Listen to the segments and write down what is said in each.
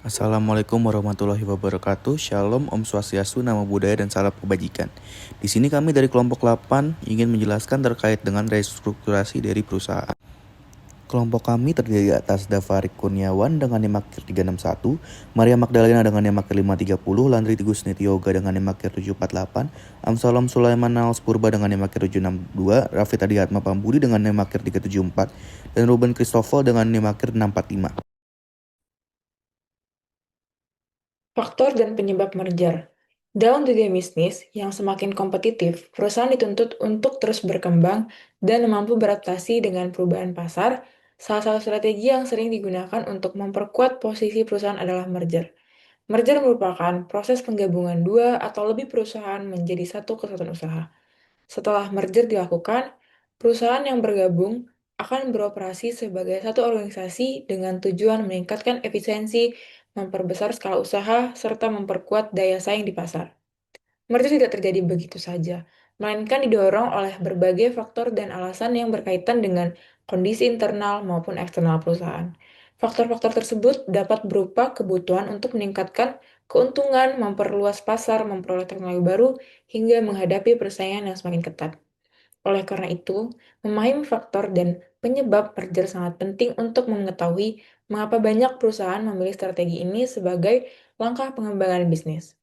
Assalamualaikum warahmatullahi wabarakatuh. Shalom, Om Swastiastu, Namo Buddhaya, dan salam kebajikan. Di sini kami dari kelompok 8 ingin menjelaskan terkait dengan restrukturasi dari perusahaan. Kelompok kami terdiri atas Dafarik Kurniawan dengan NIM/AKIR 361, Maria Magdalena dengan NIM/AKIR 530, Landry Gusniti Yoga dengan NIM/AKIR 748, Amsalom Sulaiman Naos Purba dengan NIM/AKIR 762, Raffi Tadiatma Pambudi dengan NIM/AKIR 374, dan Ruben Christopher dengan NIM/AKIR 645. Faktor dan penyebab merger. Dalam dunia bisnis yang semakin kompetitif, perusahaan dituntut untuk terus berkembang dan mampu beradaptasi dengan perubahan pasar. Salah satu strategi yang sering digunakan untuk memperkuat posisi perusahaan adalah merger. Merger merupakan proses penggabungan dua atau lebih perusahaan menjadi satu kesatuan usaha. Setelah merger dilakukan, perusahaan yang bergabung akan beroperasi sebagai satu organisasi dengan tujuan meningkatkan efisiensi, memperbesar skala usaha, serta memperkuat daya saing di pasar. Merger tidak terjadi begitu saja, melainkan didorong oleh berbagai faktor dan alasan yang berkaitan dengan kondisi internal maupun eksternal perusahaan. Faktor-faktor tersebut dapat berupa kebutuhan untuk meningkatkan keuntungan, memperluas pasar, memperoleh teknologi baru, hingga menghadapi persaingan yang semakin ketat. Oleh karena itu, memahami faktor dan penyebab merger sangat penting untuk mengetahui mengapa banyak perusahaan memilih strategi ini sebagai langkah pengembangan bisnis.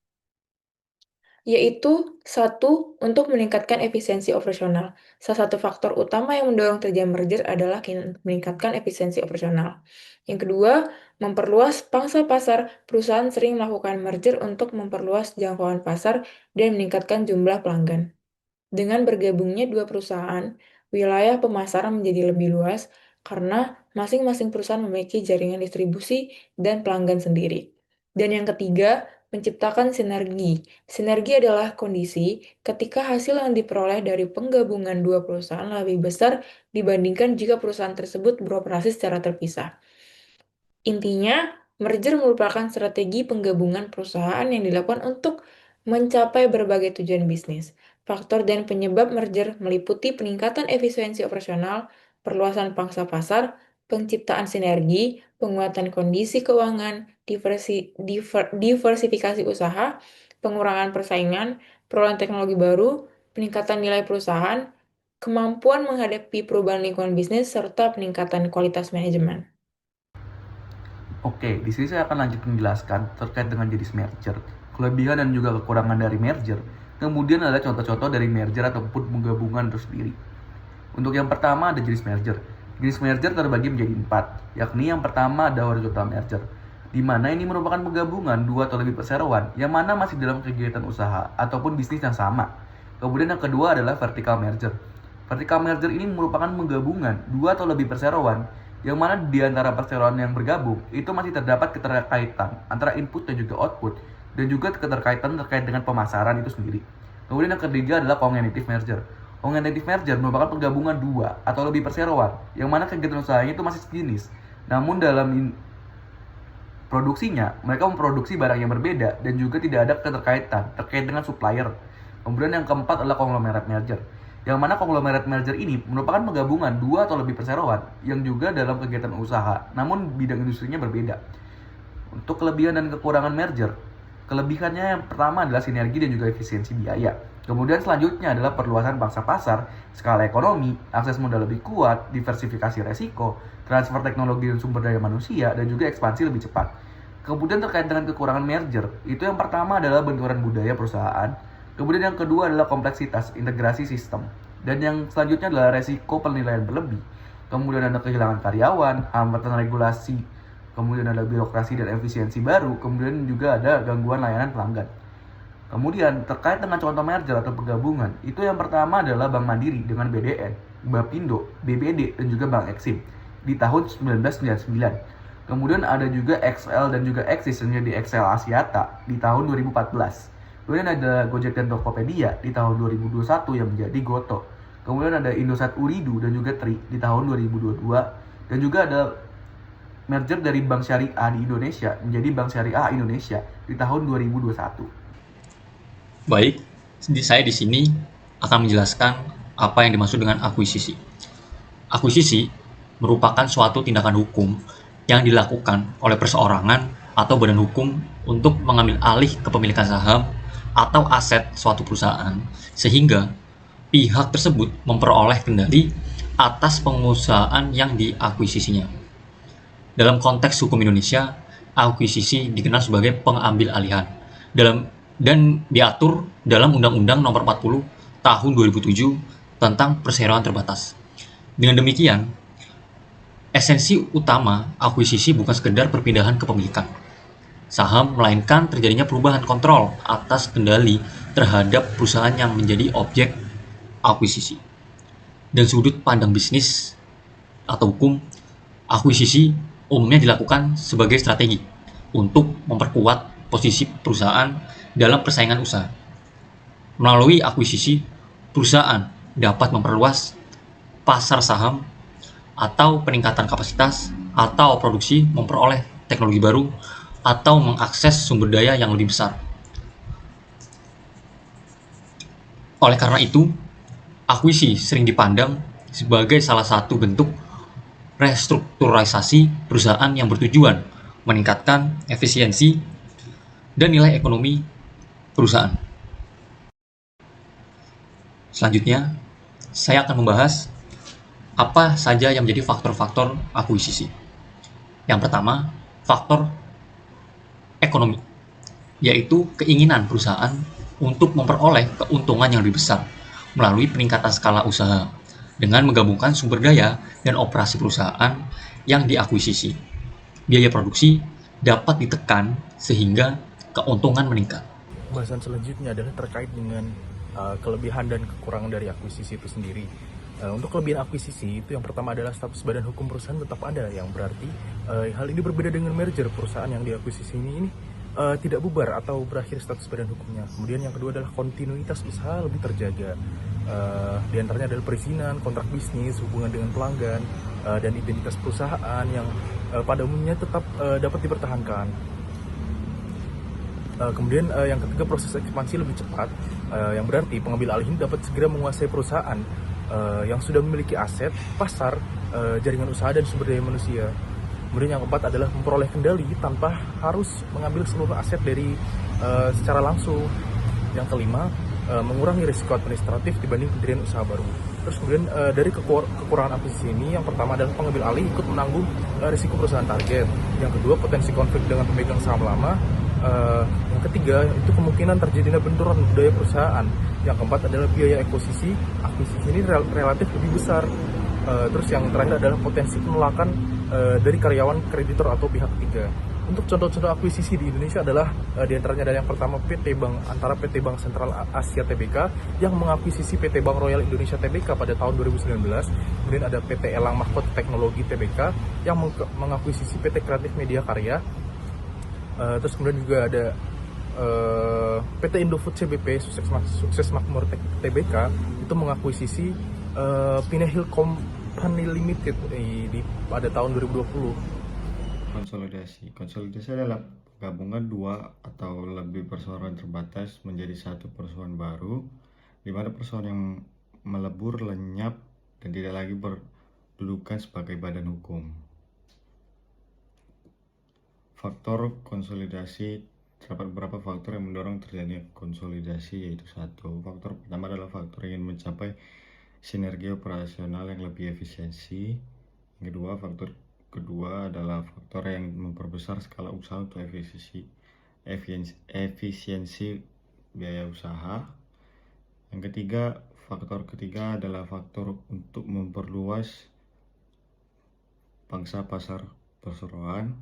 Yaitu, satu, untuk meningkatkan efisiensi operasional. Salah satu faktor utama yang mendorong terjadi merger adalah meningkatkan efisiensi operasional. Yang kedua, memperluas pangsa pasar. Perusahaan sering melakukan merger untuk memperluas jangkauan pasar dan meningkatkan jumlah pelanggan. Dengan bergabungnya dua perusahaan, wilayah pemasaran menjadi lebih luas karena masing-masing perusahaan memiliki jaringan distribusi dan pelanggan sendiri. Dan yang ketiga, menciptakan sinergi. Sinergi adalah kondisi ketika hasil yang diperoleh dari penggabungan dua perusahaan lebih besar dibandingkan jika perusahaan tersebut beroperasi secara terpisah. Intinya, merger merupakan strategi penggabungan perusahaan yang dilakukan untuk mencapai berbagai tujuan bisnis. Faktor dan penyebab merger meliputi peningkatan efisiensi operasional, perluasan pangsa pasar, penciptaan sinergi, penguatan kondisi keuangan, diversifikasi usaha, pengurangan persaingan, perolehan teknologi baru, peningkatan nilai perusahaan, kemampuan menghadapi perubahan lingkungan bisnis, serta peningkatan kualitas manajemen. Oke, di sini saya akan lanjut menjelaskan terkait dengan jenis merger, kelebihan dan juga kekurangan dari merger. Kemudian ada contoh-contoh dari merger ataupun penggabungan itu sendiri. Untuk yang pertama ada jenis merger. Jenis merger terbagi menjadi 4, yakni yang pertama ada horizontal merger, di mana ini merupakan penggabungan dua atau lebih perseroan yang mana masih dalam kegiatan usaha ataupun bisnis yang sama. Kemudian yang kedua adalah vertical merger. Vertical merger ini merupakan penggabungan dua atau lebih perseroan yang mana di antara perseroan yang bergabung itu masih terdapat keterkaitan antara input dan juga output, dan juga keterkaitan terkait dengan pemasaran itu sendiri. Kemudian yang ketiga adalah cognitive merger. Cognitive merger merupakan penggabungan dua atau lebih perseroan yang mana kegiatan usahanya itu masih sejenis, namun dalam produksinya mereka memproduksi barang yang berbeda dan juga tidak ada keterkaitan terkait dengan supplier. Kemudian yang keempat adalah conglomerate merger, yang mana conglomerate merger ini merupakan penggabungan dua atau lebih perseroan yang juga dalam kegiatan usaha, namun bidang industrinya berbeda. Untuk kelebihan dan kekurangan merger, kelebihannya yang pertama adalah sinergi dan juga efisiensi biaya. Kemudian selanjutnya adalah perluasan pangsa pasar, skala ekonomi, akses modal lebih kuat, diversifikasi resiko, transfer teknologi dan sumber daya manusia, dan juga ekspansi lebih cepat. Kemudian terkait dengan kekurangan merger, itu yang pertama adalah benturan budaya perusahaan. Kemudian yang kedua adalah kompleksitas integrasi sistem. Dan yang selanjutnya adalah resiko penilaian berlebih. Kemudian ada kehilangan karyawan, hambatan regulasi, kemudian ada birokrasi dan efisiensi baru, kemudian juga ada gangguan layanan pelanggan. Kemudian terkait dengan contoh merger atau penggabungan, itu yang pertama adalah Bank Mandiri dengan BDN, Bapindo, BBD, dan juga Bank Eksim di tahun 1999. Kemudian ada juga XL dan juga Exis yang menjadi XL Asiata di tahun 2014. Kemudian ada Gojek dan Tokopedia di tahun 2021 yang menjadi Goto. Kemudian ada Indosat Uridu dan juga Tri di tahun 2022. Dan juga ada merger dari Bank Syariah di Indonesia menjadi Bank Syariah Indonesia di tahun 2021. Baik, saya di sini akan menjelaskan apa yang dimaksud dengan akuisisi. Akuisisi merupakan suatu tindakan hukum yang dilakukan oleh perseorangan atau badan hukum untuk mengambil alih kepemilikan saham atau aset suatu perusahaan, sehingga pihak tersebut memperoleh kendali atas pengusahaan yang diakuisisinya. Dalam konteks hukum Indonesia, akuisisi dikenal sebagai pengambil alihan dan diatur dalam Undang-Undang Nomor 40 Tahun 2007 tentang perseroan terbatas. Dengan demikian, esensi utama akuisisi bukan sekedar perpindahan kepemilikan saham, melainkan terjadinya perubahan kontrol atas kendali terhadap perusahaan yang menjadi objek akuisisi. Dan sudut pandang bisnis atau hukum, akuisisi umumnya dilakukan sebagai strategi untuk memperkuat posisi perusahaan dalam persaingan usaha. Melalui akuisisi, perusahaan dapat memperluas pasar saham atau peningkatan kapasitas atau produksi, memperoleh teknologi baru, atau mengakses sumber daya yang lebih besar. Oleh karena itu, akuisisi sering dipandang sebagai salah satu bentuk restrukturisasi perusahaan yang bertujuan meningkatkan efisiensi dan nilai ekonomi perusahaan. Selanjutnya, saya akan membahas apa saja yang menjadi faktor-faktor akuisisi. Yang pertama, faktor ekonomi, yaitu keinginan perusahaan untuk memperoleh keuntungan yang lebih besar melalui peningkatan skala usaha dengan menggabungkan sumber daya dan operasi perusahaan yang diakuisisi. Biaya produksi dapat ditekan sehingga keuntungan meningkat. Pembahasan selanjutnya adalah terkait dengan kelebihan dan kekurangan dari akuisisi itu sendiri. Untuk kelebihan akuisisi itu yang pertama adalah status badan hukum perusahaan tetap ada, yang berarti hal ini berbeda dengan merger. Perusahaan yang diakuisisi ini tidak bubar atau berakhir status badan hukumnya. Kemudian yang kedua adalah kontinuitas usaha lebih terjaga. Di antaranya adalah perizinan, kontrak bisnis, hubungan dengan pelanggan, dan identitas perusahaan yang pada umumnya tetap dapat dipertahankan. Kemudian yang ketiga, proses ekspansi lebih cepat, yang berarti pengambil alih ini dapat segera menguasai perusahaan yang sudah memiliki aset, pasar, jaringan usaha, dan sumber daya manusia. Kemudian yang keempat adalah memperoleh kendali tanpa harus mengambil seluruh aset dari secara langsung. Yang kelima, mengurangi risiko administratif dibanding pendirian usaha baru. Terus kemudian dari kekurangan akuisisi ini, yang pertama adalah pengambil alih ikut menanggung risiko perusahaan target. Yang kedua, potensi konflik dengan pemegang saham lama. Yang ketiga, itu kemungkinan terjadinya benturan budaya perusahaan. Yang keempat adalah biaya akuisisi ini relatif lebih besar. Terus yang terakhir adalah potensi penolakan dari karyawan, kreditor, atau pihak ketiga. Untuk contoh-contoh akuisisi di Indonesia adalah diantaranya adalah yang pertama PT Bank Sentral Asia Tbk yang mengakuisisi PT Bank Royal Indonesia Tbk pada tahun 2019. Kemudian ada PT Elang Mahkota Teknologi Tbk yang mengakuisisi PT Kreatif Media Karya. Terus kemudian juga ada PT Indofood CBP Sukses Makmur Tbk itu mengakuisisi Pinehil Company Limited pada tahun 2020. Konsolidasi adalah gabungan dua atau lebih perseroan terbatas menjadi satu perseroan baru, di mana perseroan yang melebur, lenyap, dan tidak lagi berdudukan sebagai badan hukum. Faktor konsolidasi, terdapat beberapa faktor yang mendorong terjadinya konsolidasi, yaitu satu, faktor pertama adalah faktor ingin mencapai sinergi operasional yang lebih efisiensi. Yang kedua adalah faktor yang memperbesar skala usaha untuk efisiensi biaya usaha. Yang ketiga, faktor ketiga adalah faktor untuk memperluas pangsa pasar perseroan.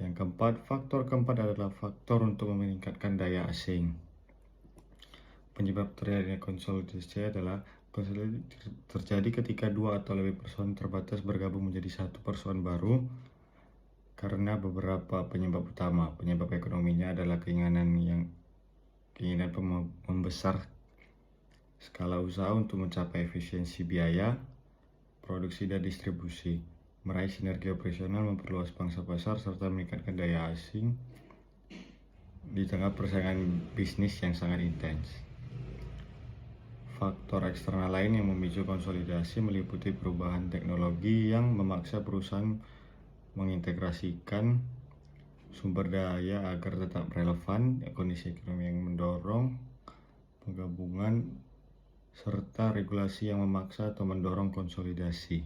Yang faktor keempat adalah faktor untuk meningkatkan daya asing. Penyebab terjadinya konsolidasi adalah konsolidasi terjadi ketika dua atau lebih perseroan terbatas bergabung menjadi satu perseroan baru karena beberapa penyebab utama. Penyebab ekonominya adalah keinginan membesar skala usaha untuk mencapai efisiensi biaya, produksi, dan distribusi, meraih sinergi operasional, memperluas pangsa pasar, serta meningkatkan daya asing di tengah persaingan bisnis yang sangat intens. Faktor eksternal lain yang memicu konsolidasi meliputi perubahan teknologi yang memaksa perusahaan mengintegrasikan sumber daya agar tetap relevan, kondisi ekonomi yang mendorong penggabungan, serta regulasi yang memaksa atau mendorong konsolidasi.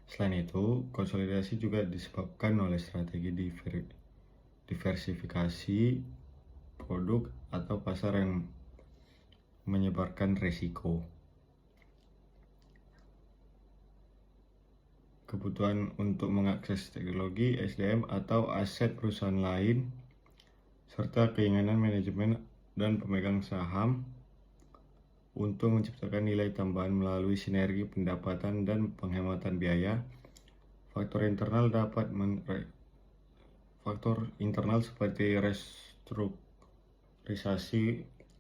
Selain itu, konsolidasi juga disebabkan oleh strategi diversifikasi produk atau pasar yang menyebarkan risiko. Kebutuhan untuk mengakses teknologi, SDM, atau aset perusahaan lain, serta keinginan manajemen dan pemegang saham untuk menciptakan nilai tambahan melalui sinergi pendapatan dan penghematan biaya. Faktor internal seperti restrukturisasi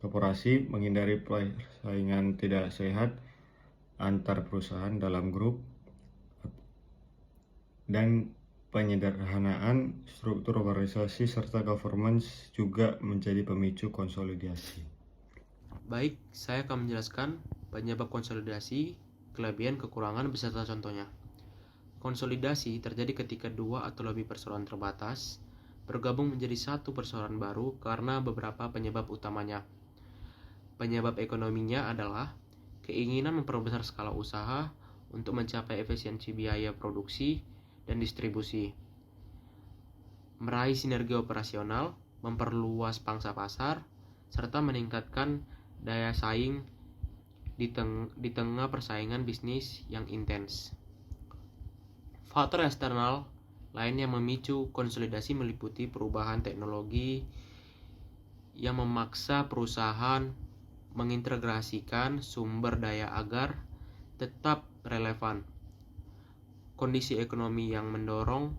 korporasi, menghindari persaingan tidak sehat antar perusahaan dalam grup, dan penyederhanaan struktur organisasi serta governance juga menjadi pemicu konsolidasi. Baik, saya akan menjelaskan penyebab konsolidasi, kelebihan, kekurangan, beserta contohnya. Konsolidasi terjadi ketika dua atau lebih perseroan terbatas bergabung menjadi satu perseroan baru karena beberapa penyebab utamanya. Penyebab ekonominya adalah keinginan memperbesar skala usaha untuk mencapai efisiensi biaya produksi dan distribusi, meraih sinergi operasional, memperluas pangsa pasar, serta meningkatkan daya saing di tengah persaingan bisnis yang intens. Faktor eksternal lain yang memicu konsolidasi meliputi perubahan teknologi yang memaksa perusahaan mengintegrasikan sumber daya agar tetap relevan, kondisi ekonomi yang mendorong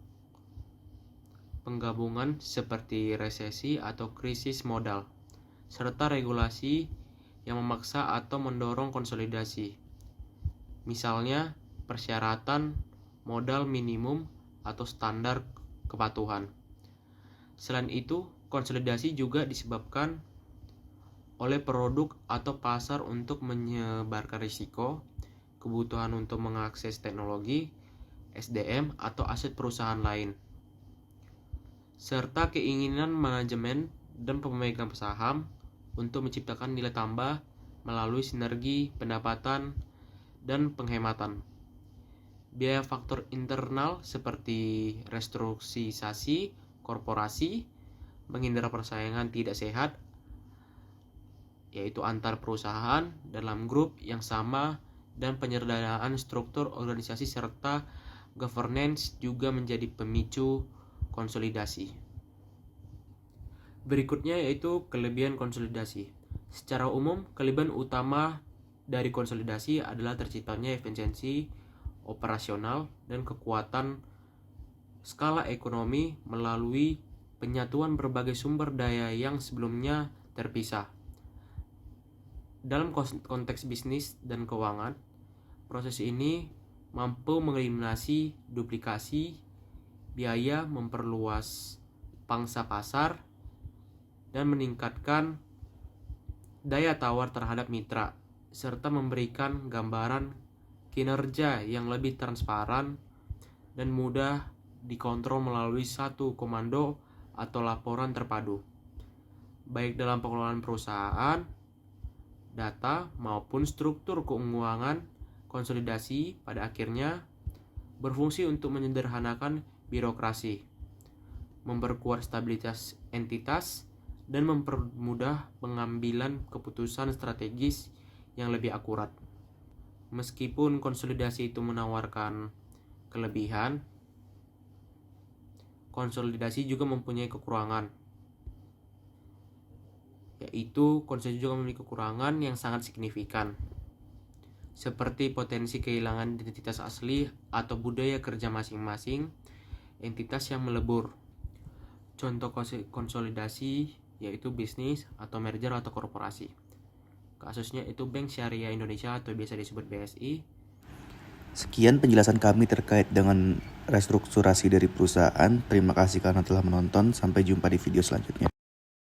penggabungan seperti resesi atau krisis modal, serta regulasi yang memaksa atau mendorong konsolidasi. Misalnya, persyaratan modal minimum atau standar kepatuhan. Selain itu, konsolidasi juga disebabkan oleh produk atau pasar untuk menyebarkan risiko, kebutuhan untuk mengakses teknologi, SDM, atau aset perusahaan lain, serta keinginan manajemen dan pemegang saham untuk menciptakan nilai tambah melalui sinergi pendapatan dan penghematan. Biaya faktor internal seperti restrukturisasi korporasi, menghindar persaingan tidak sehat, yaitu antar perusahaan dalam grup yang sama, dan penyederhanaan struktur organisasi serta governance juga menjadi pemicu konsolidasi. Berikutnya yaitu kelebihan konsolidasi. Secara umum, kelebihan utama dari konsolidasi adalah terciptanya efisiensi operasional dan kekuatan skala ekonomi melalui penyatuan berbagai sumber daya yang sebelumnya terpisah. Dalam konteks bisnis dan keuangan, proses ini mampu mengeliminasi duplikasi biaya, memperluas pangsa pasar, dan meningkatkan daya tawar terhadap mitra, serta memberikan gambaran kinerja yang lebih transparan dan mudah dikontrol melalui satu komando atau laporan terpadu, baik dalam pengelolaan perusahaan, data, maupun struktur keuangan. Konsolidasi pada akhirnya berfungsi untuk menyederhanakan birokrasi, memperkuat stabilitas entitas, dan mempermudah pengambilan keputusan strategis yang lebih akurat. Meskipun konsolidasi itu menawarkan kelebihan, konsolidasi juga mempunyai kekurangan, yaitu konsolidasi juga memiliki kekurangan yang sangat signifikan, seperti potensi kehilangan identitas asli atau budaya kerja masing-masing entitas yang melebur. Contoh konsolidasi yaitu bisnis atau merger atau korporasi. Kasusnya itu Bank Syariah Indonesia atau biasa disebut BSI. Sekian penjelasan kami terkait dengan restrukturasi dari perusahaan. Terima kasih karena telah menonton. Sampai jumpa di video selanjutnya.